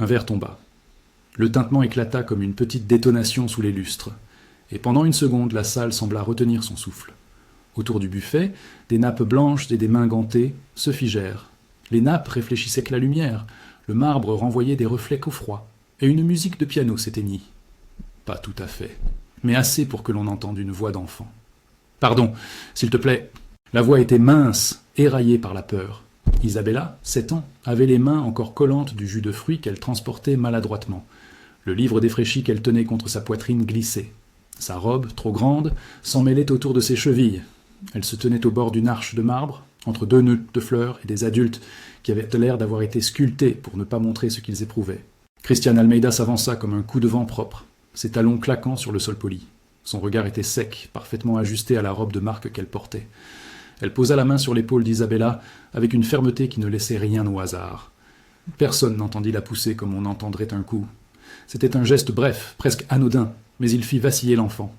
Un verre tomba. Le tintement éclata comme une petite détonation sous les lustres, et pendant une seconde, la salle sembla retenir son souffle. Autour du buffet, des nappes blanches et des mains gantées se figèrent. Les nappes réfléchissaient que la lumière, le marbre renvoyait des reflets qu'au froid, et une musique de piano s'éteignit. Pas tout à fait, mais assez pour que l'on entende une voix d'enfant. « Pardon, s'il te plaît. » La voix était mince, éraillée par la peur. Isabella, 7 ans, avait les mains encore collantes du jus de fruits qu'elle transportait maladroitement. Le livre défraîchi qu'elle tenait contre sa poitrine glissait. Sa robe, trop grande, s'emmêlait autour de ses chevilles. Elle se tenait au bord d'une arche de marbre, entre 2 nœuds de fleurs et des adultes qui avaient l'air d'avoir été sculptés pour ne pas montrer ce qu'ils éprouvaient. Christian Almeida s'avança comme un coup de vent propre, ses talons claquant sur le sol poli. Son regard était sec, parfaitement ajusté à la robe de marque qu'elle portait. Elle posa la main sur l'épaule d'Isabella avec une fermeté qui ne laissait rien au hasard. Personne n'entendit la pousser comme on entendrait un coup. C'était un geste bref, presque anodin, mais il fit vaciller l'enfant.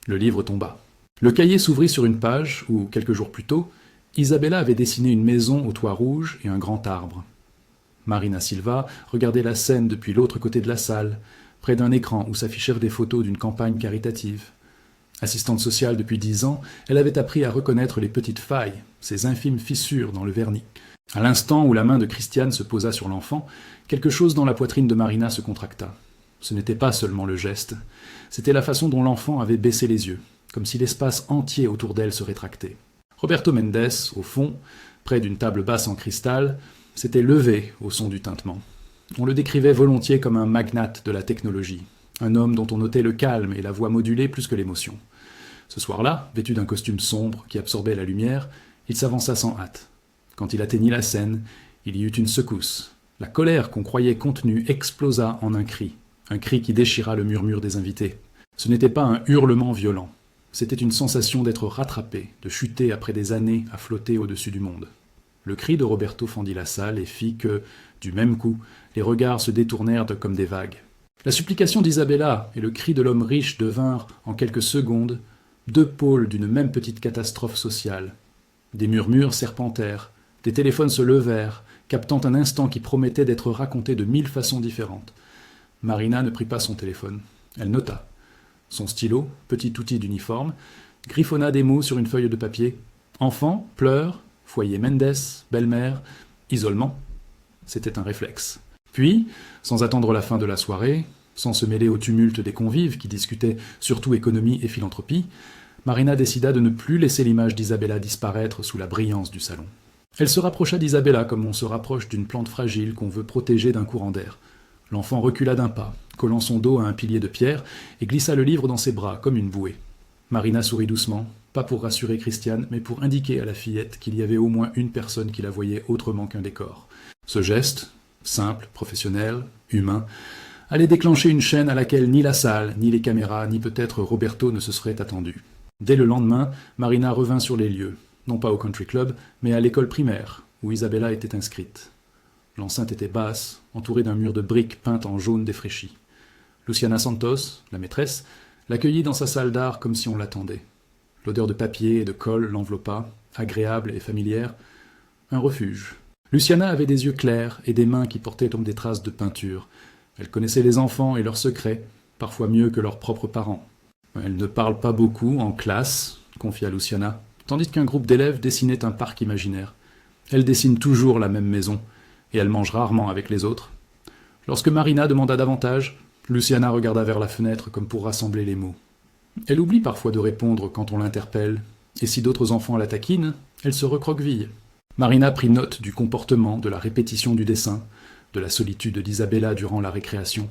Le livre tomba. Le cahier s'ouvrit sur une page où, quelques jours plus tôt, Isabella avait dessiné une maison au toit rouge et un grand arbre. Marina Silva regardait la scène depuis l'autre côté de la salle, près d'un écran où s'affichèrent des photos d'une campagne caritative. Assistante sociale depuis 10 ans, elle avait appris à reconnaître les petites failles, ces infimes fissures dans le vernis. À l'instant où la main de Christiane se posa sur l'enfant, quelque chose dans la poitrine de Marina se contracta. Ce n'était pas seulement le geste, c'était la façon dont l'enfant avait baissé les yeux, comme si l'espace entier autour d'elle se rétractait. Roberto Mendes, au fond, près d'une table basse en cristal, s'était levé au son du tintement. On le décrivait volontiers comme un magnate de la technologie, un homme dont on notait le calme et la voix modulée plus que l'émotion. Ce soir-là, vêtu d'un costume sombre qui absorbait la lumière, il s'avança sans hâte. Quand il atteignit la scène, il y eut une secousse. La colère qu'on croyait contenue explosa en un cri qui déchira le murmure des invités. Ce n'était pas un hurlement violent, c'était une sensation d'être rattrapé, de chuter après des années à flotter au-dessus du monde. Le cri de Roberto fendit la salle et fit que, du même coup, les regards se détournèrent comme des vagues. La supplication d'Isabella et le cri de l'homme riche devinrent, en quelques secondes, 2 pôles d'une même petite catastrophe sociale. Des murmures serpentèrent, des téléphones se levèrent, captant un instant qui promettait d'être raconté de 1000 façons différentes. Marina ne prit pas son téléphone. Elle nota. Son stylo, petit outil d'uniforme, griffonna des mots sur une feuille de papier. Enfant, pleurs, foyer Mendes, belle-mère, isolement. C'était un réflexe. Puis, sans attendre la fin de la soirée, sans se mêler au tumulte des convives qui discutaient surtout économie et philanthropie, Marina décida de ne plus laisser l'image d'Isabella disparaître sous la brillance du salon. Elle se rapprocha d'Isabella comme on se rapproche d'une plante fragile qu'on veut protéger d'un courant d'air. L'enfant recula d'un pas, collant son dos à un pilier de pierre, et glissa le livre dans ses bras, comme une bouée. Marina sourit doucement, pas pour rassurer Christiane, mais pour indiquer à la fillette qu'il y avait au moins une personne qui la voyait autrement qu'un décor. Ce geste, simple, professionnel, humain, allait déclencher une chaîne à laquelle ni la salle, ni les caméras, ni peut-être Roberto ne se seraient attendus. Dès le lendemain, Marina revint sur les lieux, non pas au country club, mais à l'école primaire, où Isabella était inscrite. L'enceinte était basse, entourée d'un mur de briques peintes en jaune défraîchi. Luciana Santos, la maîtresse, l'accueillit dans sa salle d'art comme si on l'attendait. L'odeur de papier et de colle l'enveloppa, agréable et familière. Un refuge. Luciana avait des yeux clairs et des mains qui portaient comme des traces de peinture. Elle connaissait les enfants et leurs secrets, parfois mieux que leurs propres parents. Elle ne parle pas beaucoup en classe, confia Luciana, tandis qu'un groupe d'élèves dessinait un parc imaginaire. Elle dessine toujours la même maison, et elle mange rarement avec les autres. Lorsque Marina demanda davantage, Luciana regarda vers la fenêtre comme pour rassembler les mots. Elle oublie parfois de répondre quand on l'interpelle, et si d'autres enfants la taquinent, elle se recroqueville. Marina prit note du comportement, de la répétition du dessin, de la solitude d'Isabella durant la récréation.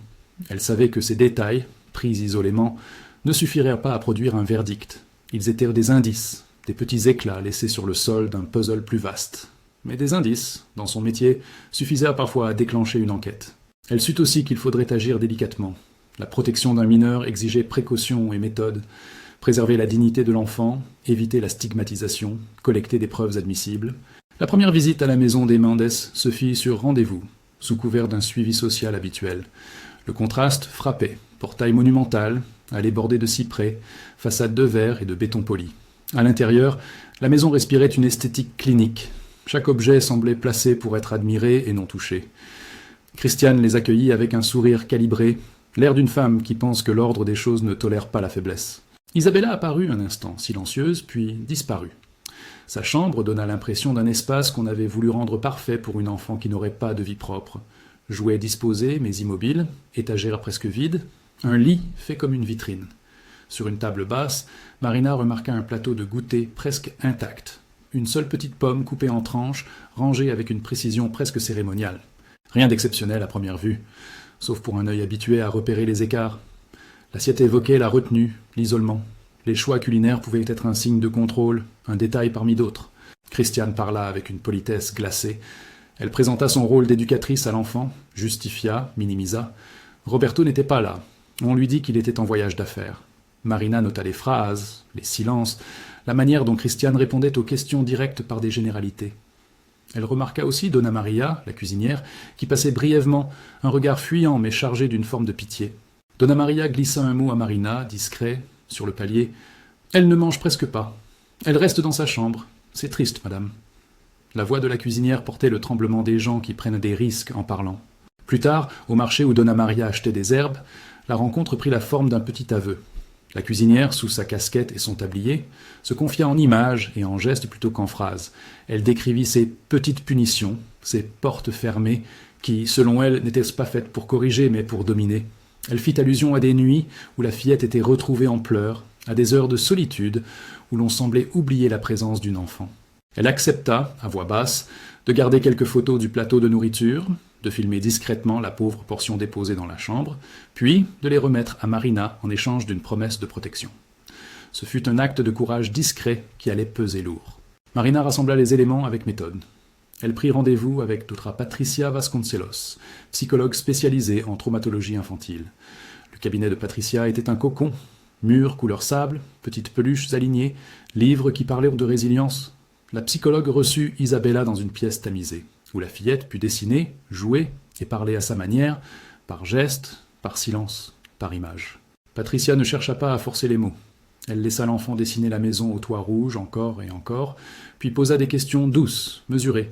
Elle savait que ces détails, pris isolément, ne suffiraient pas à produire un verdict. Ils étaient des indices, des petits éclats laissés sur le sol d'un puzzle plus vaste. Mais des indices, dans son métier, suffisaient parfois à déclencher une enquête. Elle sut aussi qu'il faudrait agir délicatement. La protection d'un mineur exigeait précaution et méthode, préserver la dignité de l'enfant, éviter la stigmatisation, collecter des preuves admissibles. La première visite à la maison des Mendes se fit sur rendez-vous, sous couvert d'un suivi social habituel. Le contraste frappait, portail monumental, allée bordée de cyprès, façade de verre et de béton poli. À l'intérieur, la maison respirait une esthétique clinique. Chaque objet semblait placé pour être admiré et non touché. Christiane les accueillit avec un sourire calibré, l'air d'une femme qui pense que l'ordre des choses ne tolère pas la faiblesse. Isabella apparut un instant, silencieuse, puis disparut. Sa chambre donna l'impression d'un espace qu'on avait voulu rendre parfait pour une enfant qui n'aurait pas de vie propre. Jouets disposés, mais immobiles, étagères presque vides, un lit fait comme une vitrine. Sur une table basse, Marina remarqua un plateau de goûter presque intact. Une seule petite pomme coupée en tranches, rangée avec une précision presque cérémoniale. Rien d'exceptionnel à première vue, sauf pour un œil habitué à repérer les écarts. L'assiette évoquait la retenue, l'isolement. Les choix culinaires pouvaient être un signe de contrôle, un détail parmi d'autres. Christiane parla avec une politesse glacée. Elle présenta son rôle d'éducatrice à l'enfant, justifia, minimisa. Roberto n'était pas là. On lui dit qu'il était en voyage d'affaires. Marina nota les phrases, les silences, la manière dont Christiane répondait aux questions directes par des généralités. Elle remarqua aussi Donna Maria, la cuisinière, qui passait brièvement, un regard fuyant mais chargé d'une forme de pitié. Donna Maria glissa un mot à Marina, discret, sur le palier. « Elle ne mange presque pas. Elle reste dans sa chambre. C'est triste, madame. » La voix de la cuisinière portait le tremblement des gens qui prennent des risques en parlant. Plus tard, au marché où Donna Maria achetait des herbes, la rencontre prit la forme d'un petit aveu. La cuisinière, sous sa casquette et son tablier, se confia en images et en gestes plutôt qu'en phrases. Elle décrivit ces petites punitions, ces portes fermées, qui, selon elle, n'étaient pas faites pour corriger, mais pour dominer. Elle fit allusion à des nuits où la fillette était retrouvée en pleurs, à des heures de solitude où l'on semblait oublier la présence d'une enfant. Elle accepta, à voix basse, de garder quelques photos du plateau de nourriture, de filmer discrètement la pauvre portion déposée dans la chambre, puis de les remettre à Marina en échange d'une promesse de protection. Ce fut un acte de courage discret qui allait peser lourd. Marina rassembla les éléments avec méthode. Elle prit rendez-vous avec Dra Patricia Vasconcelos, psychologue spécialisée en traumatologie infantile. Le cabinet de Patricia était un cocon, murs couleur sable, petites peluches alignées, livres qui parlaient de résilience. La psychologue reçut Isabella dans une pièce tamisée, où la fillette put dessiner, jouer et parler à sa manière, par gestes, par silence, par image. Patricia ne chercha pas à forcer les mots. Elle laissa l'enfant dessiner la maison au toit rouge encore et encore, puis posa des questions douces, mesurées.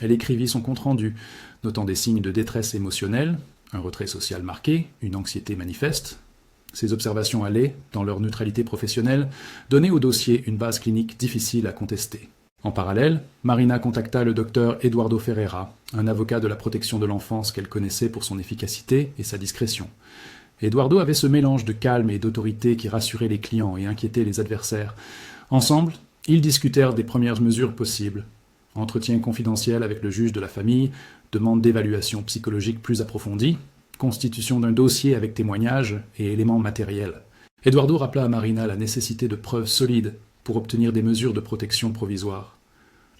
Elle écrivit son compte-rendu, notant des signes de détresse émotionnelle, un retrait social marqué, une anxiété manifeste. Ces observations allaient, dans leur neutralité professionnelle, donner au dossier une base clinique difficile à contester. En parallèle, Marina contacta le docteur Eduardo Ferreira, un avocat de la protection de l'enfance qu'elle connaissait pour son efficacité et sa discrétion. Eduardo avait ce mélange de calme et d'autorité qui rassurait les clients et inquiétait les adversaires. Ensemble, ils discutèrent des premières mesures possibles. Entretien confidentiel avec le juge de la famille, demande d'évaluation psychologique plus approfondie, constitution d'un dossier avec témoignages et éléments matériels. Eduardo rappela à Marina la nécessité de preuves solides pour obtenir des mesures de protection provisoire.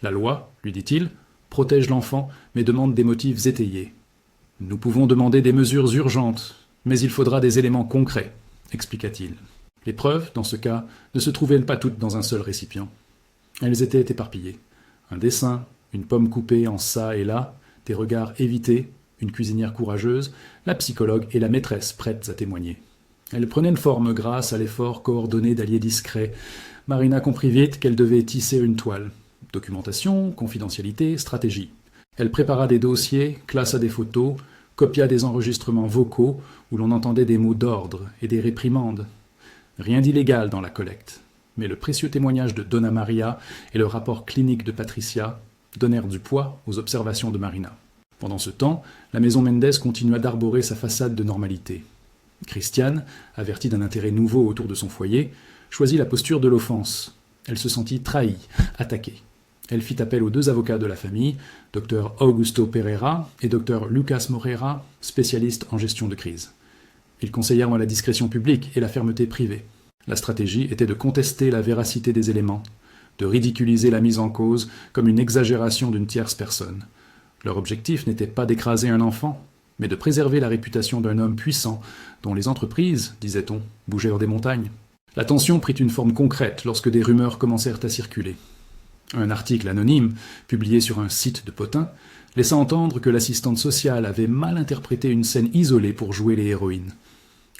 La loi, lui dit-il, protège l'enfant, mais demande des motifs étayés. Nous pouvons demander des mesures urgentes, mais il faudra des éléments concrets, expliqua-t-il. Les preuves, dans ce cas, ne se trouvaient pas toutes dans un seul récipient. Elles étaient éparpillées. Un dessin, une pomme coupée en ça et là, des regards évités, une cuisinière courageuse, la psychologue et la maîtresse prêtes à témoigner. Elles prenaient une forme grâce à l'effort coordonné d'alliés discrets. Marina comprit vite qu'elle devait tisser une toile. Documentation, confidentialité, stratégie. Elle prépara des dossiers, classa des photos, copia des enregistrements vocaux où l'on entendait des mots d'ordre et des réprimandes. Rien d'illégal dans la collecte, mais le précieux témoignage de Donna Maria et le rapport clinique de Patricia donnèrent du poids aux observations de Marina. Pendant ce temps, la maison Mendes continua d'arborer sa façade de normalité. Christiane, avertie d'un intérêt nouveau autour de son foyer, choisit la posture de l'offense. Elle se sentit trahie, attaquée. Elle fit appel aux deux avocats de la famille, Dr Augusto Pereira et Dr Lucas Moreira, spécialistes en gestion de crise. Ils conseillèrent la discrétion publique et la fermeté privée. La stratégie était de contester la véracité des éléments, de ridiculiser la mise en cause comme une exagération d'une tierce personne. Leur objectif n'était pas d'écraser un enfant, mais de préserver la réputation d'un homme puissant dont les entreprises, disait-on, bougèrent des montagnes. La tension prit une forme concrète lorsque des rumeurs commencèrent à circuler. Un article anonyme, publié sur un site de potin, laissa entendre que l'assistante sociale avait mal interprété une scène isolée pour jouer les héroïnes.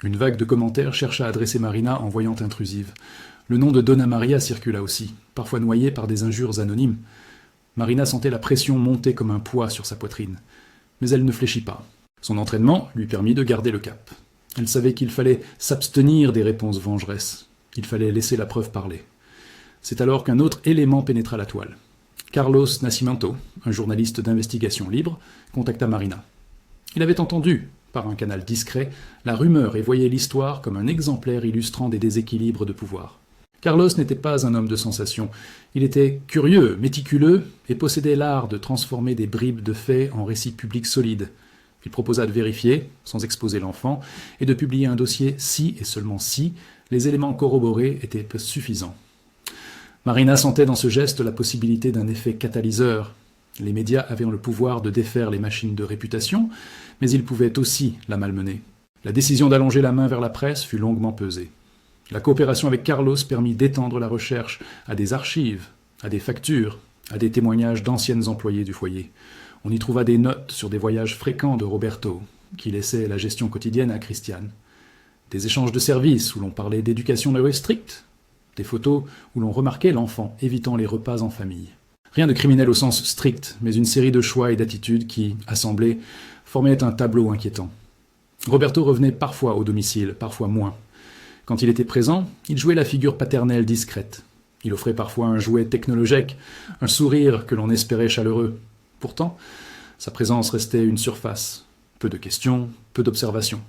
Une vague de commentaires chercha à dresser Marina en voyante intrusive. Le nom de Donna Maria circula aussi, parfois noyé par des injures anonymes. Marina sentait la pression monter comme un poids sur sa poitrine. Mais elle ne fléchit pas. Son entraînement lui permit de garder le cap. Elle savait qu'il fallait s'abstenir des réponses vengeresses. Il fallait laisser la preuve parler. C'est alors qu'un autre élément pénétra la toile. Carlos Nascimento, un journaliste d'investigation libre, contacta Marina. Il avait entendu, par un canal discret, la rumeur et voyait l'histoire comme un exemplaire illustrant des déséquilibres de pouvoir. Carlos n'était pas un homme de sensation. Il était curieux, méticuleux et possédait l'art de transformer des bribes de faits en récits publics solides. Il proposa de vérifier, sans exposer l'enfant, et de publier un dossier si et seulement si les éléments corroborés étaient suffisants. Marina sentait dans ce geste la possibilité d'un effet catalyseur. Les médias avaient le pouvoir de défaire les machines de réputation, mais ils pouvaient aussi la malmener. La décision d'allonger la main vers la presse fut longuement pesée. La coopération avec Carlos permit d'étendre la recherche à des archives, à des factures, à des témoignages d'anciennes employées du foyer. On y trouva des notes sur des voyages fréquents de Roberto, qui laissait la gestion quotidienne à Christiane. Des échanges de services où l'on parlait d'éducation stricte, des photos où l'on remarquait l'enfant évitant les repas en famille. Rien de criminel au sens strict, mais une série de choix et d'attitudes qui, assemblés, formaient un tableau inquiétant. Roberto revenait parfois au domicile, parfois moins. Quand il était présent, il jouait la figure paternelle discrète. Il offrait parfois un jouet technologique, un sourire que l'on espérait chaleureux. Pourtant, sa présence restait une surface. Peu de questions, peu d'observations.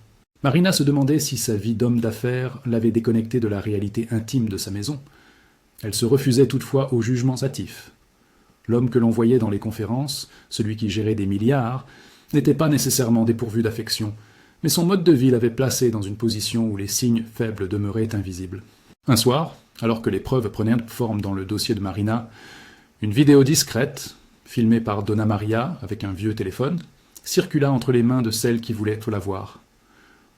Marina se demandait si sa vie d'homme d'affaires l'avait déconnectée de la réalité intime de sa maison. Elle se refusait toutefois aux jugements hâtifs. L'homme que l'on voyait dans les conférences, celui qui gérait des milliards, n'était pas nécessairement dépourvu d'affection, mais son mode de vie l'avait placé dans une position où les signes faibles demeuraient invisibles. Un soir, alors que les preuves prenaient forme dans le dossier de Marina, une vidéo discrète, filmée par Donna Maria avec un vieux téléphone, circula entre les mains de celle qui voulait tout la voir.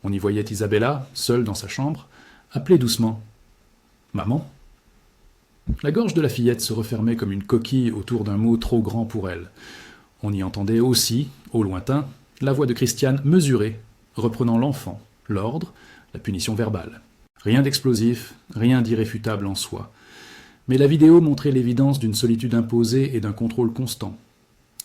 On y voyait Isabella, seule dans sa chambre, appeler doucement « Maman ». La gorge de la fillette se refermait comme une coquille autour d'un mot trop grand pour elle. On y entendait aussi, au lointain, la voix de Christiane mesurée, reprenant l'enfant, l'ordre, la punition verbale. Rien d'explosif, rien d'irréfutable en soi. Mais la vidéo montrait l'évidence d'une solitude imposée et d'un contrôle constant.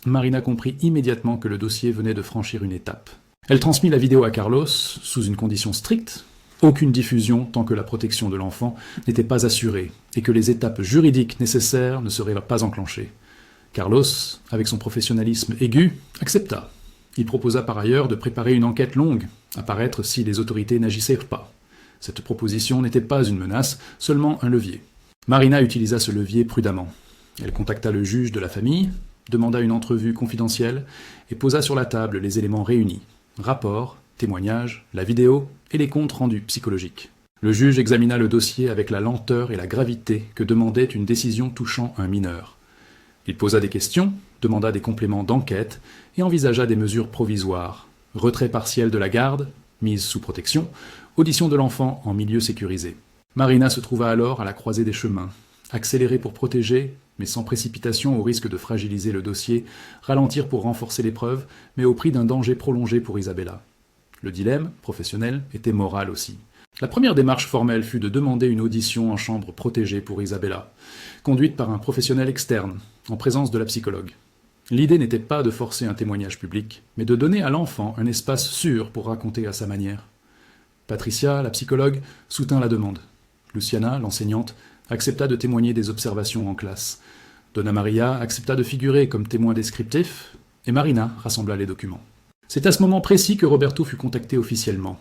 Marina comprit immédiatement que le dossier venait de franchir une étape. Elle transmit la vidéo à Carlos, sous une condition stricte, aucune diffusion tant que la protection de l'enfant n'était pas assurée et que les étapes juridiques nécessaires ne seraient pas enclenchées. Carlos, avec son professionnalisme aigu, accepta. Il proposa par ailleurs de préparer une enquête longue, à paraître si les autorités n'agissaient pas. Cette proposition n'était pas une menace, seulement un levier. Marina utilisa ce levier prudemment. Elle contacta le juge de la famille, demanda une entrevue confidentielle et posa sur la table les éléments réunis. Rapport, témoignages, la vidéo et les comptes rendus psychologiques. Le juge examina le dossier avec la lenteur et la gravité que demandait une décision touchant un mineur. Il posa des questions, demanda des compléments d'enquête et envisagea des mesures provisoires. Retrait partiel de la garde, mise sous protection, audition de l'enfant en milieu sécurisé. Marina se trouva alors à la croisée des chemins. Accélérer pour protéger, mais sans précipitation au risque de fragiliser le dossier, ralentir pour renforcer les preuves, mais au prix d'un danger prolongé pour Isabella. Le dilemme, professionnel, était moral aussi. La première démarche formelle fut de demander une audition en chambre protégée pour Isabella, conduite par un professionnel externe, en présence de la psychologue. L'idée n'était pas de forcer un témoignage public, mais de donner à l'enfant un espace sûr pour raconter à sa manière. Patricia, la psychologue, soutint la demande. Luciana, l'enseignante, accepta de témoigner des observations en classe. Donna Maria accepta de figurer comme témoin descriptif, et Marina rassembla les documents. C'est à ce moment précis que Roberto fut contacté officiellement.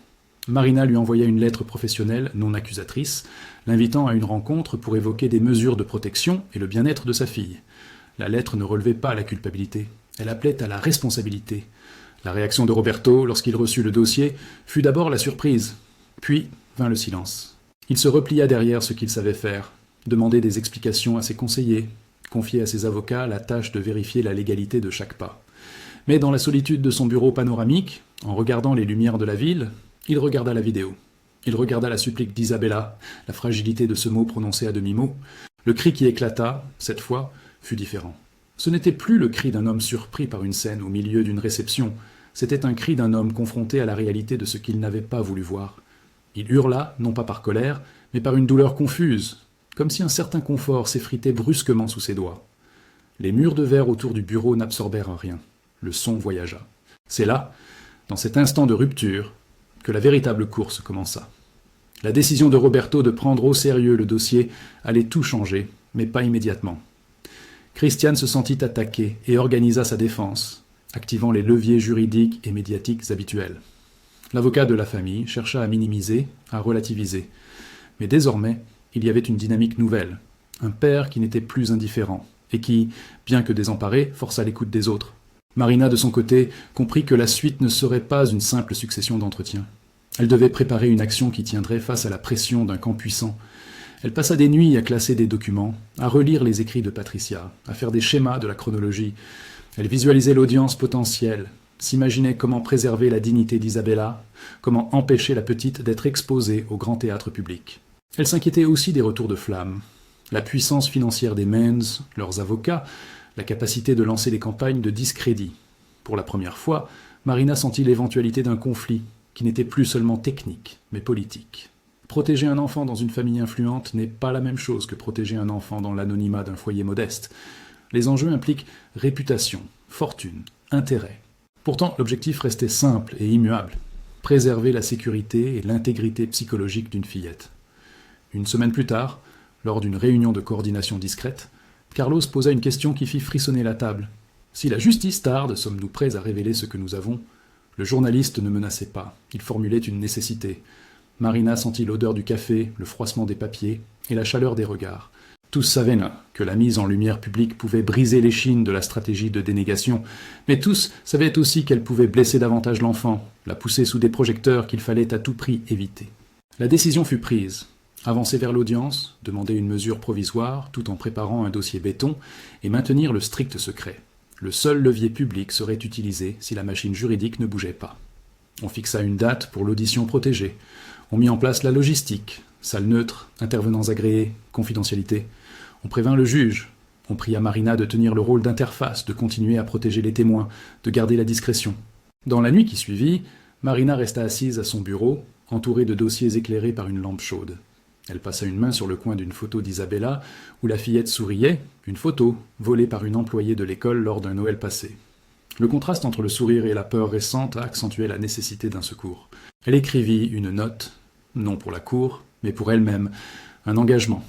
Marina lui envoya une lettre professionnelle non accusatrice, l'invitant à une rencontre pour évoquer des mesures de protection et le bien-être de sa fille. La lettre ne relevait pas la culpabilité, elle appelait à la responsabilité. La réaction de Roberto, lorsqu'il reçut le dossier, fut d'abord la surprise, puis vint le silence. Il se replia derrière ce qu'il savait faire, demander des explications à ses conseillers, confier à ses avocats la tâche de vérifier la légalité de chaque pas. Mais dans la solitude de son bureau panoramique, en regardant les lumières de la ville, il regarda la vidéo. Il regarda la supplique d'Isabella, la fragilité de ce mot prononcé à demi-mot. Le cri qui éclata, cette fois, fut différent. Ce n'était plus le cri d'un homme surpris par une scène au milieu d'une réception, c'était un cri d'un homme confronté à la réalité de ce qu'il n'avait pas voulu voir. Il hurla, non pas par colère, mais par une douleur confuse, comme si un certain confort s'effritait brusquement sous ses doigts. Les murs de verre autour du bureau n'absorbèrent rien. Le son voyagea. C'est là, dans cet instant de rupture, que la véritable course commença. La décision de Roberto de prendre au sérieux le dossier allait tout changer, mais pas immédiatement. Christiane se sentit attaquée et organisa sa défense, activant les leviers juridiques et médiatiques habituels. L'avocat de la famille chercha à minimiser, à relativiser. Mais désormais, il y avait une dynamique nouvelle. Un père qui n'était plus indifférent, et qui, bien que désemparé, força l'écoute des autres. Marina, de son côté, comprit que la suite ne serait pas une simple succession d'entretiens. Elle devait préparer une action qui tiendrait face à la pression d'un camp puissant. Elle passa des nuits à classer des documents, à relire les écrits de Patricia, à faire des schémas de la chronologie. Elle visualisait l'audience potentielle, s'imaginait comment préserver la dignité d'Isabella, comment empêcher la petite d'être exposée au grand théâtre public. Elle s'inquiétait aussi des retours de flamme. La puissance financière des Manns, leurs avocats, la capacité de lancer des campagnes de discrédit. Pour la première fois, Marina sentit l'éventualité d'un conflit qui n'était plus seulement technique, mais politique. Protéger un enfant dans une famille influente n'est pas la même chose que protéger un enfant dans l'anonymat d'un foyer modeste. Les enjeux impliquent réputation, fortune, intérêt. Pourtant, l'objectif restait simple et immuable. Préserver la sécurité et l'intégrité psychologique d'une fillette. Une semaine plus tard, lors d'une réunion de coordination discrète, Carlos posa une question qui fit frissonner la table. Si la justice tarde, sommes-nous prêts à révéler ce que nous avons ? Le journaliste ne menaçait pas, il formulait une nécessité. Marina sentit l'odeur du café, le froissement des papiers et la chaleur des regards. Tous savaient que la mise en lumière publique pouvait briser l'échine de la stratégie de dénégation, mais tous savaient aussi qu'elle pouvait blesser davantage l'enfant, la pousser sous des projecteurs qu'il fallait à tout prix éviter. La décision fut prise. Avancer vers l'audience, demander une mesure provisoire tout en préparant un dossier béton et maintenir le strict secret. Le seul levier public serait utilisé si la machine juridique ne bougeait pas. On fixa une date pour l'audition protégée. On mit en place la logistique, salle neutre, intervenants agréés, confidentialité. On prévint le juge. On pria Marina de tenir le rôle d'interface, de continuer à protéger les témoins, de garder la discrétion. Dans la nuit qui suivit, Marina resta assise à son bureau, entourée de dossiers éclairés par une lampe chaude. Elle passa une main sur le coin d'une photo d'Isabella, où la fillette souriait, une photo volée par une employée de l'école lors d'un Noël passé. Le contraste entre le sourire et la peur récente accentuait la nécessité d'un secours. Elle écrivit une note, non pour la cour, mais pour elle-même, un engagement.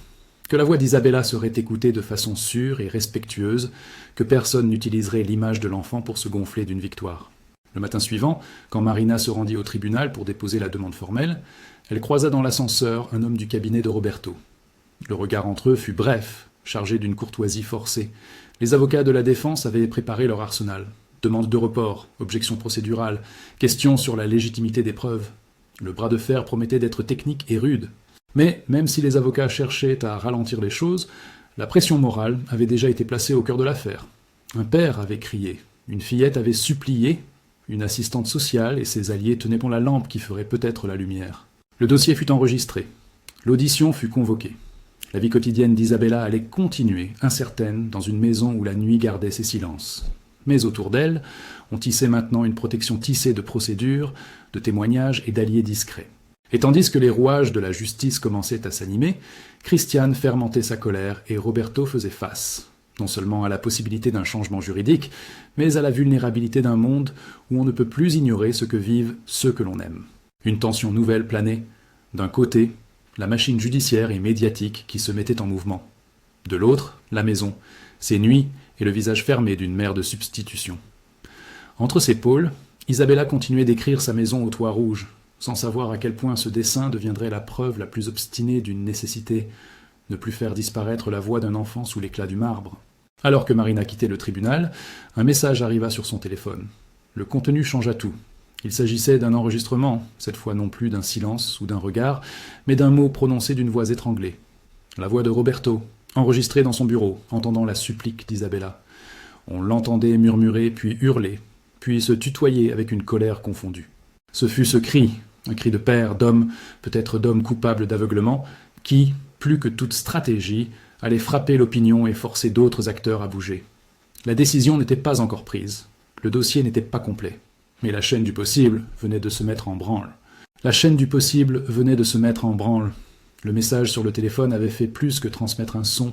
Que la voix d'Isabella serait écoutée de façon sûre et respectueuse, que personne n'utiliserait l'image de l'enfant pour se gonfler d'une victoire. Le matin suivant, quand Marina se rendit au tribunal pour déposer la demande formelle, elle croisa dans l'ascenseur un homme du cabinet de Roberto. Le regard entre eux fut bref, chargé d'une courtoisie forcée. Les avocats de la défense avaient préparé leur arsenal. Demande de report, objection procédurale, questions sur la légitimité des preuves. Le bras de fer promettait d'être technique et rude. Mais, même si les avocats cherchaient à ralentir les choses, la pression morale avait déjà été placée au cœur de l'affaire. Un père avait crié, une fillette avait supplié, une assistante sociale et ses alliés tenaient pour la lampe qui ferait peut-être la lumière. Le dossier fut enregistré. L'audition fut convoquée. La vie quotidienne d'Isabella allait continuer, incertaine, dans une maison où la nuit gardait ses silences. Mais autour d'elle, on tissait maintenant une protection tissée de procédures, de témoignages et d'alliés discrets. Et tandis que les rouages de la justice commençaient à s'animer, Christiane fermentait sa colère et Roberto faisait face, non seulement à la possibilité d'un changement juridique, mais à la vulnérabilité d'un monde où on ne peut plus ignorer ce que vivent ceux que l'on aime. Une tension nouvelle planait. D'un côté, la machine judiciaire et médiatique qui se mettait en mouvement. De l'autre, la maison, ses nuits et le visage fermé d'une mère de substitution. Entre ces pôles, Isabella continuait d'écrire sa maison au toit rouge, sans savoir à quel point ce dessin deviendrait la preuve la plus obstinée d'une nécessité, ne plus faire disparaître la voix d'un enfant sous l'éclat du marbre. Alors que Marina quittait le tribunal, un message arriva sur son téléphone. Le contenu changea tout. Il s'agissait d'un enregistrement, cette fois non plus d'un silence ou d'un regard, mais d'un mot prononcé d'une voix étranglée. La voix de Roberto, enregistrée dans son bureau, entendant la supplique d'Isabella. On l'entendait murmurer, puis hurler, puis se tutoyer avec une colère confondue. Ce fut ce cri, un cri de père, d'homme, peut-être d'homme coupable d'aveuglement, qui, plus que toute stratégie, allait frapper l'opinion et forcer d'autres acteurs à bouger. La décision n'était pas encore prise. Le dossier n'était pas complet. Mais la chaîne du possible venait de se mettre en branle. La chaîne du possible venait de se mettre en branle. Le message sur le téléphone avait fait plus que transmettre un son.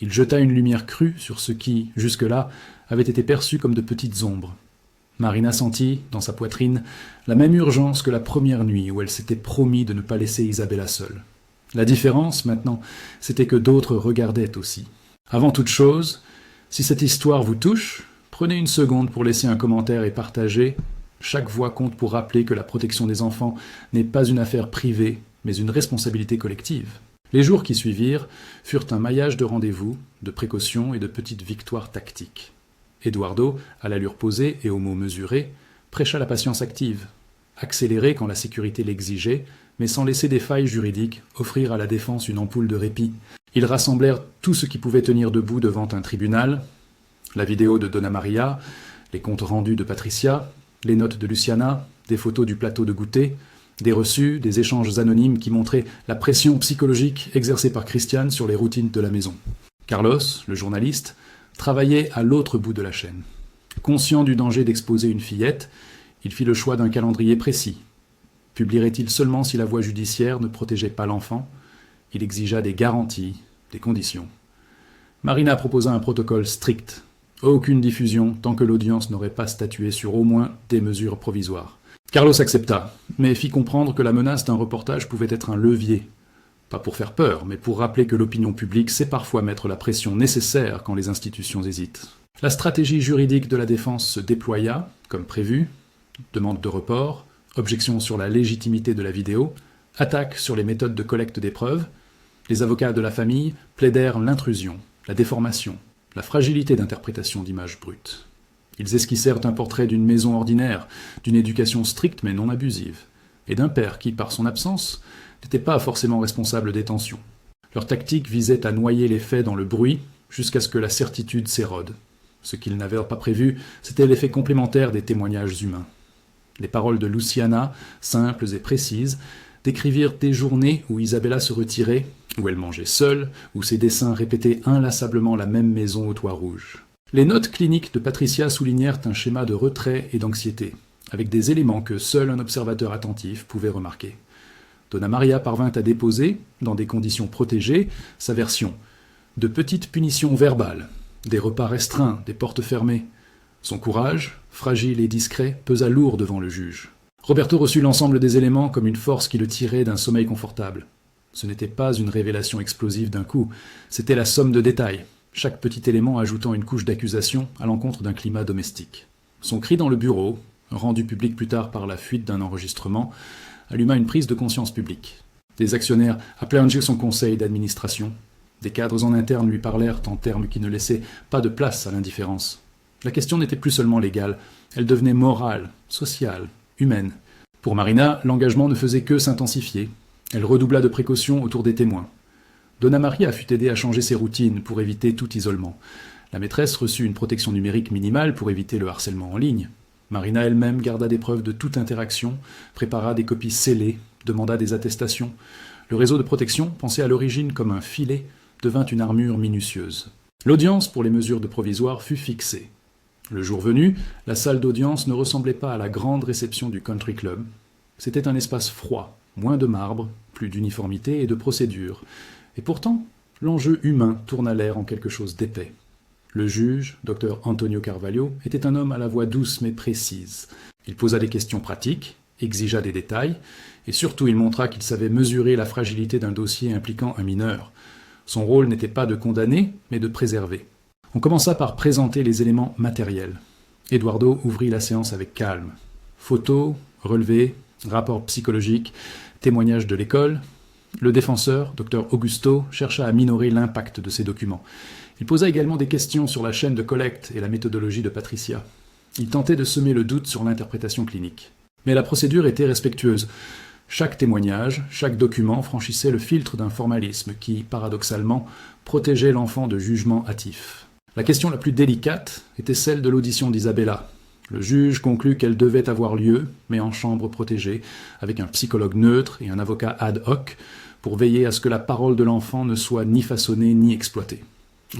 Il jeta une lumière crue sur ce qui, jusque-là, avait été perçu comme de petites ombres. Marina sentit, dans sa poitrine, la même urgence que la première nuit où elle s'était promis de ne pas laisser Isabella seule. La différence, maintenant, c'était que d'autres regardaient aussi. Avant toute chose, si cette histoire vous touche, prenez une seconde pour laisser un commentaire et partager. Chaque voix compte pour rappeler que la protection des enfants n'est pas une affaire privée, mais une responsabilité collective. Les jours qui suivirent furent un maillage de rendez-vous, de précautions et de petites victoires tactiques. Eduardo, à l'allure posée et aux mots mesurés, prêcha la patience active, accélérer quand la sécurité l'exigeait, mais sans laisser des failles juridiques offrir à la défense une ampoule de répit. Ils rassemblèrent tout ce qui pouvait tenir debout devant un tribunal, la vidéo de Donna Maria, les comptes rendus de Patricia, les notes de Luciana, des photos du plateau de goûter, des reçus, des échanges anonymes qui montraient la pression psychologique exercée par Christiane sur les routines de la maison. Carlos, le journaliste, travaillait à l'autre bout de la chaîne. Conscient du danger d'exposer une fillette, il fit le choix d'un calendrier précis. Publierait-il seulement si la voie judiciaire ne protégeait pas l'enfant? Il exigea des garanties, des conditions. Marina proposa un protocole strict. Aucune diffusion tant que l'audience n'aurait pas statué sur au moins des mesures provisoires. Carlos accepta, mais fit comprendre que la menace d'un reportage pouvait être un levier. Pas pour faire peur, mais pour rappeler que l'opinion publique sait parfois mettre la pression nécessaire quand les institutions hésitent. La stratégie juridique de la défense se déploya, comme prévu, demande de report, objection sur la légitimité de la vidéo, attaque sur les méthodes de collecte des preuves. Les avocats de la famille plaidèrent l'intrusion, la déformation, la fragilité d'interprétation d'images brutes. Ils esquissèrent un portrait d'une maison ordinaire, d'une éducation stricte mais non abusive, et d'un père qui, par son absence, n'était pas forcément responsable des tensions. Leur tactique visait à noyer les faits dans le bruit jusqu'à ce que la certitude s'érode. Ce qu'ils n'avaient pas prévu, c'était l'effet complémentaire des témoignages humains. Les paroles de Luciana, simples et précises, décrivirent des journées où Isabella se retirait, où elle mangeait seule, où ses dessins répétaient inlassablement la même maison au toit rouge. Les notes cliniques de Patricia soulignèrent un schéma de retrait et d'anxiété, avec des éléments que seul un observateur attentif pouvait remarquer. Donna Maria parvint à déposer, dans des conditions protégées, sa version. De petites punitions verbales, des repas restreints, des portes fermées. Son courage, fragile et discret, pesa lourd devant le juge. Roberto reçut l'ensemble des éléments comme une force qui le tirait d'un sommeil confortable. Ce n'était pas une révélation explosive d'un coup, c'était la somme de détails, chaque petit élément ajoutant une couche d'accusation à l'encontre d'un climat domestique. Son cri dans le bureau, rendu public plus tard par la fuite d'un enregistrement, alluma une prise de conscience publique. Des actionnaires appelèrent son conseil d'administration. Des cadres en interne lui parlèrent en termes qui ne laissaient pas de place à l'indifférence. La question n'était plus seulement légale, elle devenait morale, sociale, humaine. Pour Marina, l'engagement ne faisait que s'intensifier. Elle redoubla de précautions autour des témoins. Donna Maria fut aidée à changer ses routines pour éviter tout isolement. La maîtresse reçut une protection numérique minimale pour éviter le harcèlement en ligne. Marina elle-même garda des preuves de toute interaction, prépara des copies scellées, demanda des attestations. Le réseau de protection, pensé à l'origine comme un filet, devint une armure minutieuse. L'audience pour les mesures de provisoire fut fixée. Le jour venu, la salle d'audience ne ressemblait pas à la grande réception du country club. C'était un espace froid, moins de marbre, plus d'uniformité et de procédure. Et pourtant, l'enjeu humain tourna l'air en quelque chose d'épais. Le juge, Dr Antonio Carvalho, était un homme à la voix douce mais précise. Il posa des questions pratiques, exigea des détails, et surtout il montra qu'il savait mesurer la fragilité d'un dossier impliquant un mineur. Son rôle n'était pas de condamner, mais de préserver. On commença par présenter les éléments matériels. Eduardo ouvrit la séance avec calme. Photos, relevés, rapports psychologiques, témoignages de l'école. Le défenseur, Dr Augusto, chercha à minorer l'impact de ces documents. Il posa également des questions sur la chaîne de collecte et la méthodologie de Patricia. Il tentait de semer le doute sur l'interprétation clinique. Mais la procédure était respectueuse. Chaque témoignage, chaque document franchissait le filtre d'un formalisme qui, paradoxalement, protégeait l'enfant de jugements hâtifs. La question la plus délicate était celle de l'audition d'Isabella. Le juge conclut qu'elle devait avoir lieu, mais en chambre protégée, avec un psychologue neutre et un avocat ad hoc, pour veiller à ce que la parole de l'enfant ne soit ni façonnée ni exploitée.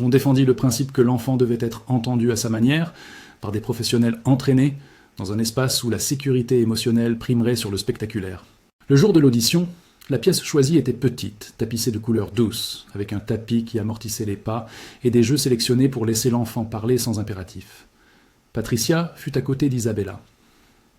On défendit le principe que l'enfant devait être entendu à sa manière, par des professionnels entraînés, dans un espace où la sécurité émotionnelle primerait sur le spectaculaire. Le jour de l'audition, la pièce choisie était petite, tapissée de couleurs douces, avec un tapis qui amortissait les pas et des jeux sélectionnés pour laisser l'enfant parler sans impératif. Patricia fut à côté d'Isabella.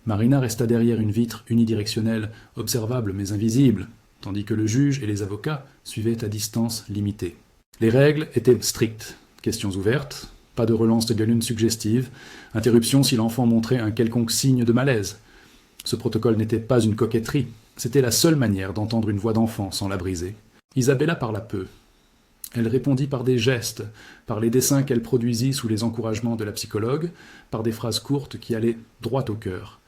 Marina resta derrière une vitre unidirectionnelle, observable mais invisible, tandis que le juge et les avocats suivaient à distance limitée. Les règles étaient strictes. Questions ouvertes, pas de relance de galune suggestive, interruption si l'enfant montrait un quelconque signe de malaise. Ce protocole n'était pas une coquetterie, c'était la seule manière d'entendre une voix d'enfant sans la briser. Isabella parla peu. Elle répondit par des gestes, par les dessins qu'elle produisit sous les encouragements de la psychologue, par des phrases courtes qui allaient droit au cœur.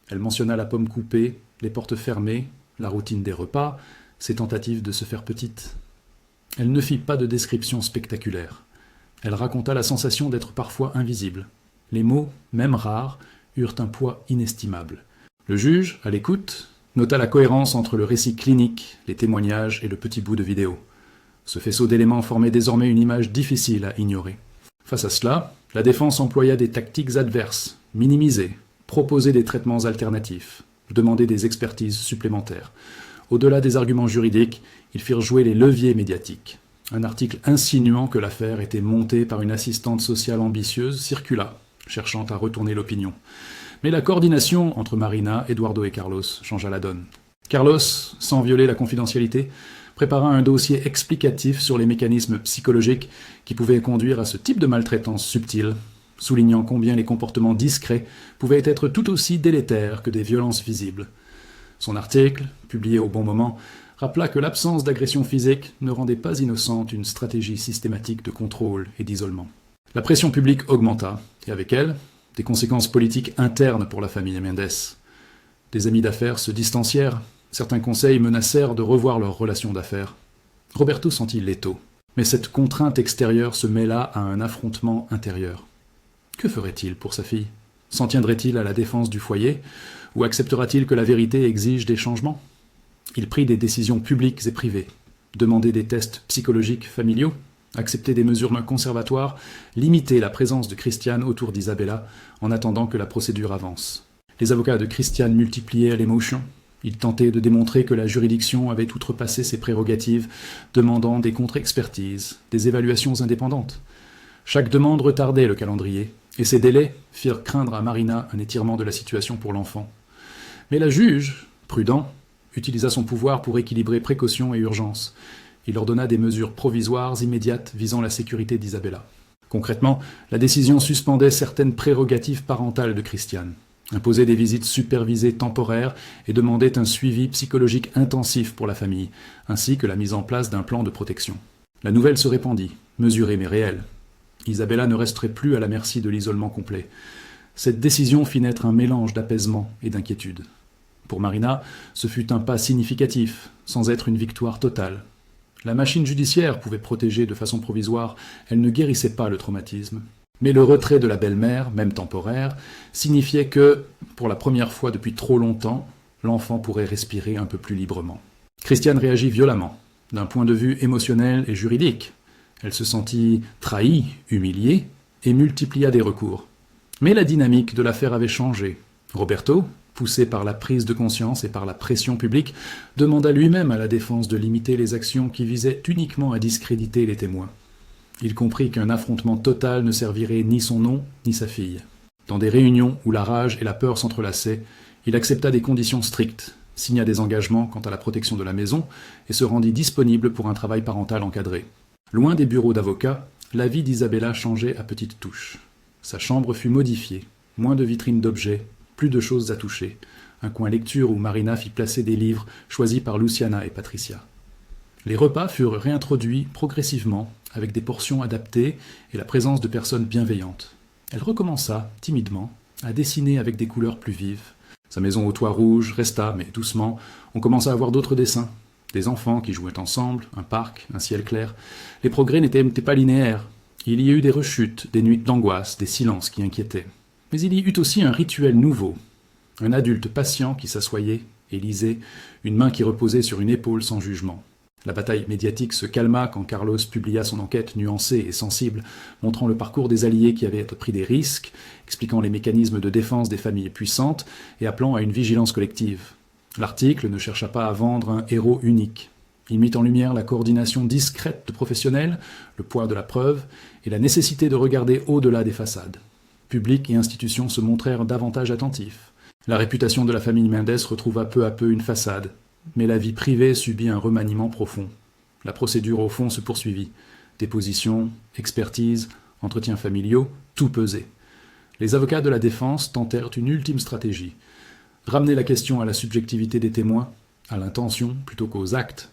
Elle mentionna la pomme coupée, les portes fermées, la routine des repas, ses tentatives de se faire petite. Elle ne fit pas de description spectaculaire. Elle raconta la sensation d'être parfois invisible. Les mots, même rares, eurent un poids inestimable. Le juge, à l'écoute, nota la cohérence entre le récit clinique, les témoignages et le petit bout de vidéo. Ce faisceau d'éléments formait désormais une image difficile à ignorer. Face à cela, la défense employa des tactiques adverses, minimiser, proposer des traitements alternatifs, demander des expertises supplémentaires. Au-delà des arguments juridiques, ils firent jouer les leviers médiatiques. Un article insinuant que l'affaire était montée par une assistante sociale ambitieuse circula, cherchant à retourner l'opinion. Mais la coordination entre Marina, Eduardo et Carlos changea la donne. Carlos, sans violer la confidentialité, prépara un dossier explicatif sur les mécanismes psychologiques qui pouvaient conduire à ce type de maltraitance subtile, soulignant combien les comportements discrets pouvaient être tout aussi délétères que des violences visibles. Son article, publié au bon moment, rappela que l'absence d'agression physique ne rendait pas innocente une stratégie systématique de contrôle et d'isolement. La pression publique augmenta, et avec elle, des conséquences politiques internes pour la famille Mendes. Des amis d'affaires se distancièrent, certains conseils menacèrent de revoir leurs relations d'affaires. Roberto sentit l'étau, mais cette contrainte extérieure se mêla à un affrontement intérieur. Que ferait-il pour sa fille? S'en tiendrait-il à la défense du foyer, ou acceptera-t-il que la vérité exige des changements? Il prit des décisions publiques et privées, demandait des tests psychologiques familiaux, accepter des mesures conservatoires, limiter la présence de Christiane autour d'Isabella en attendant que la procédure avance. Les avocats de Christiane multipliaient les motions. Ils tentaient de démontrer que la juridiction avait outrepassé ses prérogatives, demandant des contre-expertises, des évaluations indépendantes. Chaque demande retardait le calendrier, et ces délais firent craindre à Marina un étirement de la situation pour l'enfant. Mais la juge, prudent, utilisa son pouvoir pour équilibrer précaution et urgence. Il ordonna des mesures provisoires immédiates visant la sécurité d'Isabella. Concrètement, la décision suspendait certaines prérogatives parentales de Christiane, imposait des visites supervisées temporaires et demandait un suivi psychologique intensif pour la famille, ainsi que la mise en place d'un plan de protection. La nouvelle se répandit, mesurée mais réelle. Isabella ne resterait plus à la merci de l'isolement complet. Cette décision fit naître un mélange d'apaisement et d'inquiétude. Pour Marina, ce fut un pas significatif, sans être une victoire totale. La machine judiciaire pouvait protéger de façon provisoire, elle ne guérissait pas le traumatisme. Mais le retrait de la belle-mère, même temporaire, signifiait que, pour la première fois depuis trop longtemps, l'enfant pourrait respirer un peu plus librement. Christiane réagit violemment, d'un point de vue émotionnel et juridique. Elle se sentit trahie, humiliée, et multiplia des recours. Mais la dynamique de l'affaire avait changé. Roberto, poussé par la prise de conscience et par la pression publique, demanda lui-même à la défense de limiter les actions qui visaient uniquement à discréditer les témoins. Il comprit qu'un affrontement total ne servirait ni son nom, ni sa fille. Dans des réunions où la rage et la peur s'entrelaçaient, il accepta des conditions strictes, signa des engagements quant à la protection de la maison et se rendit disponible pour un travail parental encadré. Loin des bureaux d'avocats, la vie d'Isabella changeait à petites touches. Sa chambre fut modifiée, moins de vitrines d'objets, plus de choses à toucher, un coin lecture où Marina fit placer des livres choisis par Luciana et Patricia. Les repas furent réintroduits progressivement, avec des portions adaptées et la présence de personnes bienveillantes. Elle recommença, timidement, à dessiner avec des couleurs plus vives. Sa maison au toit rouge resta, mais doucement, on commença à voir d'autres dessins. Des enfants qui jouaient ensemble, un parc, un ciel clair. Les progrès n'étaient pas linéaires. Il y eut des rechutes, des nuits d'angoisse, des silences qui inquiétaient. Mais il y eut aussi un rituel nouveau. Un adulte patient qui s'assoyait et lisait, une main qui reposait sur une épaule sans jugement. La bataille médiatique se calma quand Carlos publia son enquête nuancée et sensible, montrant le parcours des alliés qui avaient pris des risques, expliquant les mécanismes de défense des familles puissantes et appelant à une vigilance collective. L'article ne chercha pas à vendre un héros unique. Il mit en lumière la coordination discrète de professionnels, le poids de la preuve et la nécessité de regarder au-delà des façades. Public et institutions se montrèrent davantage attentifs. La réputation de la famille Mendes retrouva peu à peu une façade, mais la vie privée subit un remaniement profond. La procédure au fond se poursuivit. Dépositions, expertises, entretiens familiaux, tout pesait. Les avocats de la défense tentèrent une ultime stratégie. Ramener la question à la subjectivité des témoins, à l'intention plutôt qu'aux actes.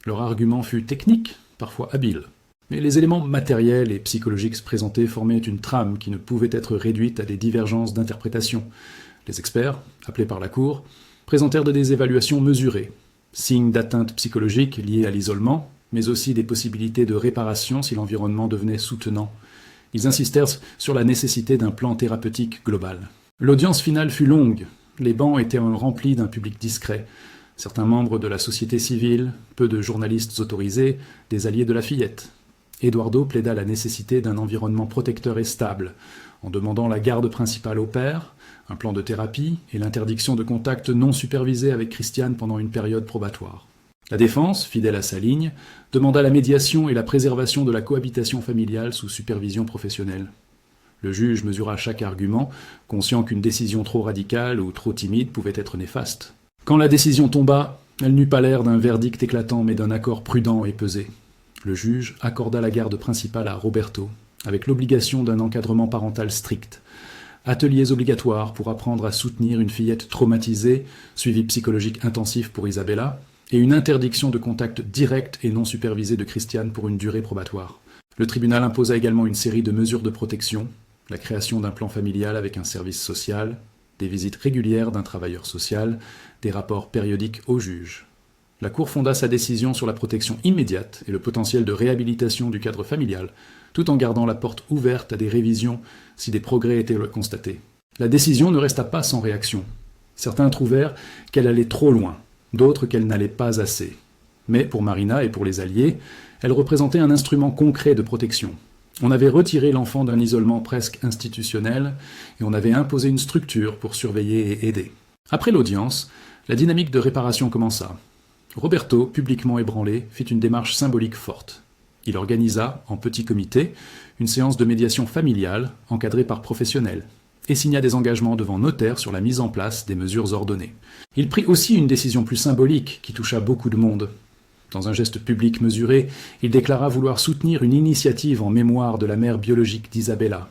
Leur argument fut technique, parfois habile. Mais les éléments matériels et psychologiques présentés formaient une trame qui ne pouvait être réduite à des divergences d'interprétation. Les experts, appelés par la Cour, présentèrent des évaluations mesurées, signes d'atteinte psychologique liés à l'isolement, mais aussi des possibilités de réparation si l'environnement devenait soutenant. Ils insistèrent sur la nécessité d'un plan thérapeutique global. L'audience finale fut longue. Les bancs étaient remplis d'un public discret. Certains membres de la société civile, peu de journalistes autorisés, des alliés de la fillette. Eduardo plaida la nécessité d'un environnement protecteur et stable, en demandant la garde principale au père, un plan de thérapie et l'interdiction de contact non supervisé avec Christiane pendant une période probatoire. La défense, fidèle à sa ligne, demanda la médiation et la préservation de la cohabitation familiale sous supervision professionnelle. Le juge mesura chaque argument, conscient qu'une décision trop radicale ou trop timide pouvait être néfaste. Quand la décision tomba, elle n'eut pas l'air d'un verdict éclatant mais d'un accord prudent et pesé. Le juge accorda la garde principale à Roberto, avec l'obligation d'un encadrement parental strict. Ateliers obligatoires pour apprendre à soutenir une fillette traumatisée, suivi psychologique intensif pour Isabella, et une interdiction de contact direct et non supervisé de Christiane pour une durée probatoire. Le tribunal imposa également une série de mesures de protection, la création d'un plan familial avec un service social, des visites régulières d'un travailleur social, des rapports périodiques au juge. La Cour fonda sa décision sur la protection immédiate et le potentiel de réhabilitation du cadre familial, tout en gardant la porte ouverte à des révisions si des progrès étaient constatés. La décision ne resta pas sans réaction. Certains trouvèrent qu'elle allait trop loin, d'autres qu'elle n'allait pas assez. Mais pour Marina et pour les alliés, elle représentait un instrument concret de protection. On avait retiré l'enfant d'un isolement presque institutionnel et on avait imposé une structure pour surveiller et aider. Après l'audience, la dynamique de réparation commença. Roberto, publiquement ébranlé, fit une démarche symbolique forte. Il organisa, en petit comité, une séance de médiation familiale, encadrée par professionnels, et signa des engagements devant notaire sur la mise en place des mesures ordonnées. Il prit aussi une décision plus symbolique qui toucha beaucoup de monde. Dans un geste public mesuré, il déclara vouloir soutenir une initiative en mémoire de la mère biologique d'Isabella.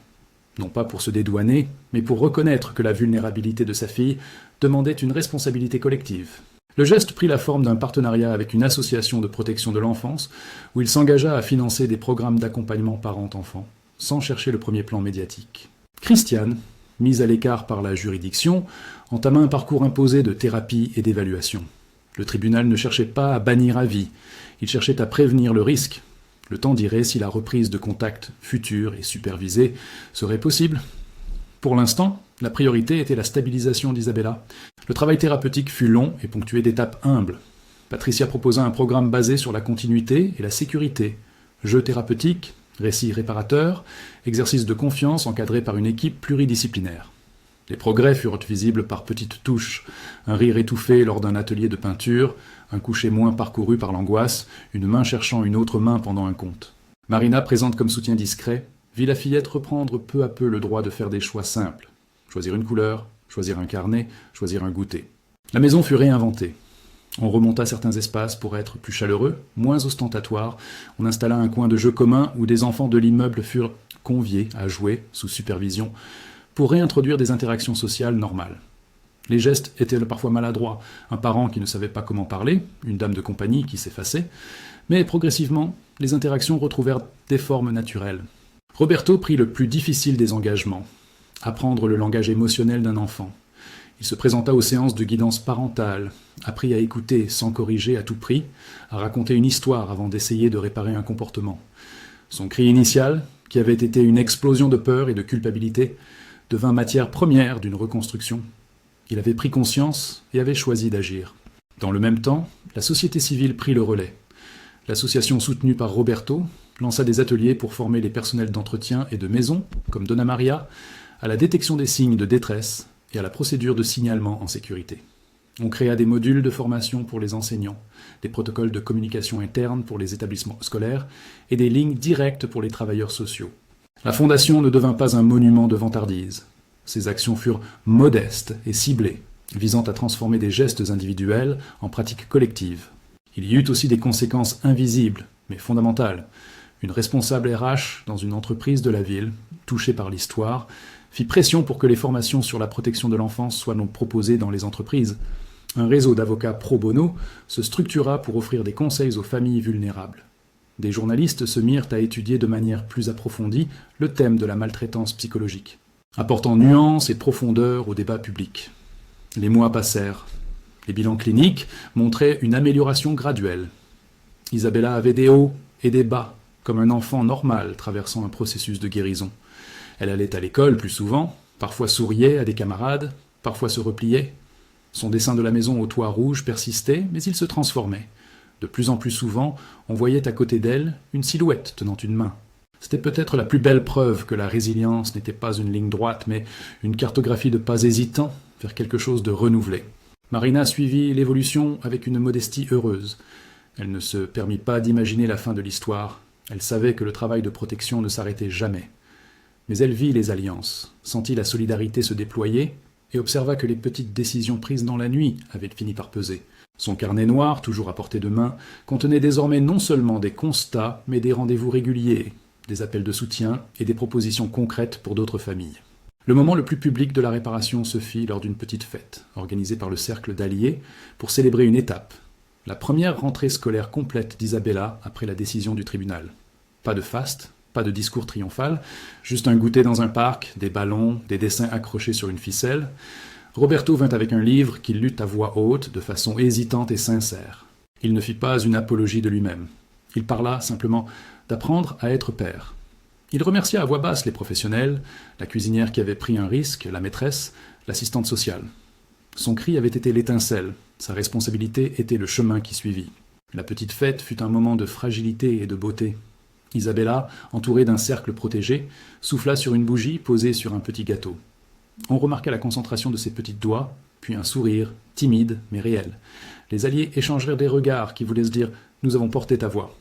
Non pas pour se dédouaner, mais pour reconnaître que la vulnérabilité de sa fille demandait une responsabilité collective. Le geste prit la forme d'un partenariat avec une association de protection de l'enfance où il s'engagea à financer des programmes d'accompagnement parents-enfants, sans chercher le premier plan médiatique. Christiane, mise à l'écart par la juridiction, entama un parcours imposé de thérapie et d'évaluation. Le tribunal ne cherchait pas à bannir à vie, il cherchait à prévenir le risque. Le temps dirait si la reprise de contact future et supervisée serait possible. Pour l'instant, la priorité était la stabilisation d'Isabella. Le travail thérapeutique fut long et ponctué d'étapes humbles. Patricia proposa un programme basé sur la continuité et la sécurité. Jeux thérapeutiques, récits réparateurs, exercices de confiance encadrés par une équipe pluridisciplinaire. Les progrès furent visibles par petites touches, un rire étouffé lors d'un atelier de peinture, un coucher moins parcouru par l'angoisse, une main cherchant une autre main pendant un conte. Marina, présente comme soutien discret, vit la fillette reprendre peu à peu le droit de faire des choix simples. Choisir une couleur, choisir un carnet, choisir un goûter. La maison fut réinventée. On remonta certains espaces pour être plus chaleureux, moins ostentatoires. On installa un coin de jeu commun où des enfants de l'immeuble furent conviés à jouer, sous supervision, pour réintroduire des interactions sociales normales. Les gestes étaient parfois maladroits, un parent qui ne savait pas comment parler, une dame de compagnie qui s'effaçait, mais progressivement, les interactions retrouvèrent des formes naturelles. Roberto prit le plus difficile des engagements, apprendre le langage émotionnel d'un enfant. Il se présenta aux séances de guidance parentale, apprit à écouter sans corriger à tout prix, à raconter une histoire avant d'essayer de réparer un comportement. Son cri initial, qui avait été une explosion de peur et de culpabilité, devint matière première d'une reconstruction. Il avait pris conscience et avait choisi d'agir. Dans le même temps, la société civile prit le relais. L'association soutenue par Roberto lança des ateliers pour former les personnels d'entretien et de maison, comme Donna Maria, à la détection des signes de détresse et à la procédure de signalement en sécurité. On créa des modules de formation pour les enseignants, des protocoles de communication interne pour les établissements scolaires et des lignes directes pour les travailleurs sociaux. La fondation ne devint pas un monument de vantardise. Ses actions furent modestes et ciblées, visant à transformer des gestes individuels en pratiques collectives. Il y eut aussi des conséquences invisibles, mais fondamentales. Une responsable RH dans une entreprise de la ville, touchée par l'histoire, fit pression pour que les formations sur la protection de l'enfance soient donc proposées dans les entreprises. Un réseau d'avocats pro bono se structura pour offrir des conseils aux familles vulnérables. Des journalistes se mirent à étudier de manière plus approfondie le thème de la maltraitance psychologique, apportant nuance et profondeur au débat public. Les mois passèrent. Les bilans cliniques montraient une amélioration graduelle. Isabella avait des hauts et des bas, comme un enfant normal traversant un processus de guérison. Elle allait à l'école plus souvent, parfois souriait à des camarades, parfois se repliait. Son dessin de la maison au toit rouge persistait, mais il se transformait. De plus en plus souvent, on voyait à côté d'elle une silhouette tenant une main. C'était peut-être la plus belle preuve que la résilience n'était pas une ligne droite, mais une cartographie de pas hésitants vers quelque chose de renouvelé. Marina suivit l'évolution avec une modestie heureuse. Elle ne se permit pas d'imaginer la fin de l'histoire. Elle savait que le travail de protection ne s'arrêtait jamais. Mais elle vit les alliances, sentit la solidarité se déployer et observa que les petites décisions prises dans la nuit avaient fini par peser. Son carnet noir, toujours à portée de main, contenait désormais non seulement des constats, mais des rendez-vous réguliers, des appels de soutien et des propositions concrètes pour d'autres familles. Le moment le plus public de la réparation se fit lors d'une petite fête, organisée par le cercle d'alliés, pour célébrer une étape, la première rentrée scolaire complète d'Isabella après la décision du tribunal. Pas de faste, pas de discours triomphal, juste un goûter dans un parc, des ballons, des dessins accrochés sur une ficelle. Roberto vint avec un livre qu'il lut à voix haute, de façon hésitante et sincère. Il ne fit pas une apologie de lui-même. Il parla simplement d'apprendre à être père. Il remercia à voix basse les professionnels, la cuisinière qui avait pris un risque, la maîtresse, l'assistante sociale. Son cri avait été l'étincelle, sa responsabilité était le chemin qui suivit. La petite fête fut un moment de fragilité et de beauté. Isabella, entourée d'un cercle protégé, souffla sur une bougie posée sur un petit gâteau. On remarqua la concentration de ses petits doigts, puis un sourire, timide mais réel. Les alliés échangèrent des regards qui voulaient se dire « Nous avons porté ta voix ».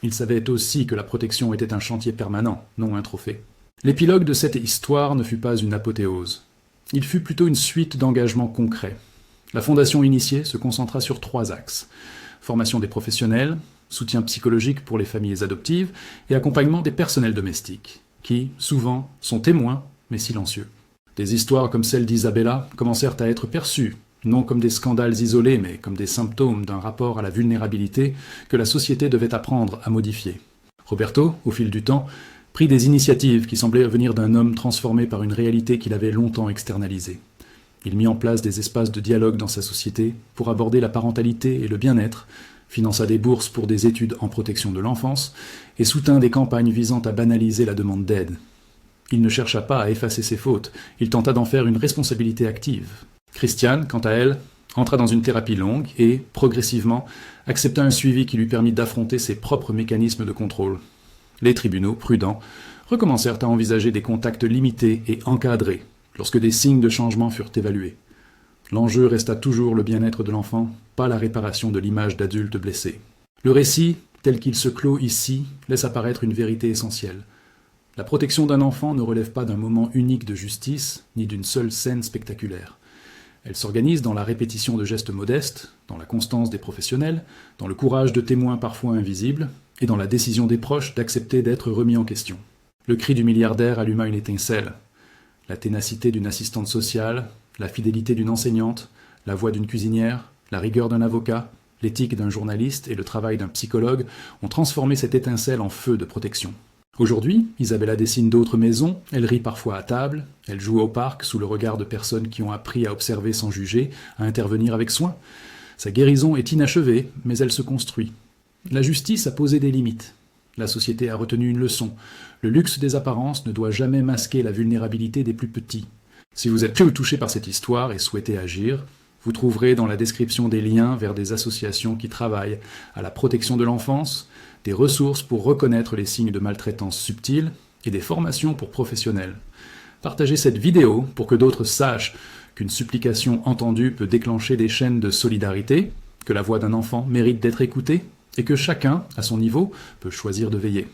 Ils savaient aussi que la protection était un chantier permanent, non un trophée. L'épilogue de cette histoire ne fut pas une apothéose. Il fut plutôt une suite d'engagements concrets. La fondation initiée se concentra sur 3 axes. Formation des professionnels, soutien psychologique pour les familles adoptives et accompagnement des personnels domestiques, qui, souvent, sont témoins, mais silencieux. Des histoires comme celle d'Isabella commencèrent à être perçues, non comme des scandales isolés, mais comme des symptômes d'un rapport à la vulnérabilité que la société devait apprendre à modifier. Roberto, au fil du temps, prit des initiatives qui semblaient venir d'un homme transformé par une réalité qu'il avait longtemps externalisée. Il mit en place des espaces de dialogue dans sa société pour aborder la parentalité et le bien-être, finança des bourses pour des études en protection de l'enfance et soutint des campagnes visant à banaliser la demande d'aide. Il ne chercha pas à effacer ses fautes, il tenta d'en faire une responsabilité active. Christiane, quant à elle, entra dans une thérapie longue et, progressivement, accepta un suivi qui lui permit d'affronter ses propres mécanismes de contrôle. Les tribunaux, prudents, recommencèrent à envisager des contacts limités et encadrés lorsque des signes de changement furent évalués. L'enjeu resta toujours le bien-être de l'enfant, pas la réparation de l'image d'adulte blessé. Le récit, tel qu'il se clôt ici, laisse apparaître une vérité essentielle. La protection d'un enfant ne relève pas d'un moment unique de justice, ni d'une seule scène spectaculaire. Elle s'organise dans la répétition de gestes modestes, dans la constance des professionnels, dans le courage de témoins parfois invisibles, et dans la décision des proches d'accepter d'être remis en question. Le cri du milliardaire alluma une étincelle. La ténacité d'une assistante sociale, la fidélité d'une enseignante, la voix d'une cuisinière, la rigueur d'un avocat, l'éthique d'un journaliste et le travail d'un psychologue ont transformé cette étincelle en feu de protection. Aujourd'hui, Isabella dessine d'autres maisons, elle rit parfois à table, elle joue au parc sous le regard de personnes qui ont appris à observer sans juger, à intervenir avec soin. Sa guérison est inachevée, mais elle se construit. La justice a posé des limites. La société a retenu une leçon. Le luxe des apparences ne doit jamais masquer la vulnérabilité des plus petits. Si vous êtes touché par cette histoire et souhaitez agir, vous trouverez dans la description des liens vers des associations qui travaillent à la protection de l'enfance, des ressources pour reconnaître les signes de maltraitance subtile et des formations pour professionnels. Partagez cette vidéo pour que d'autres sachent qu'une supplication entendue peut déclencher des chaînes de solidarité, que la voix d'un enfant mérite d'être écoutée et que chacun, à son niveau, peut choisir de veiller.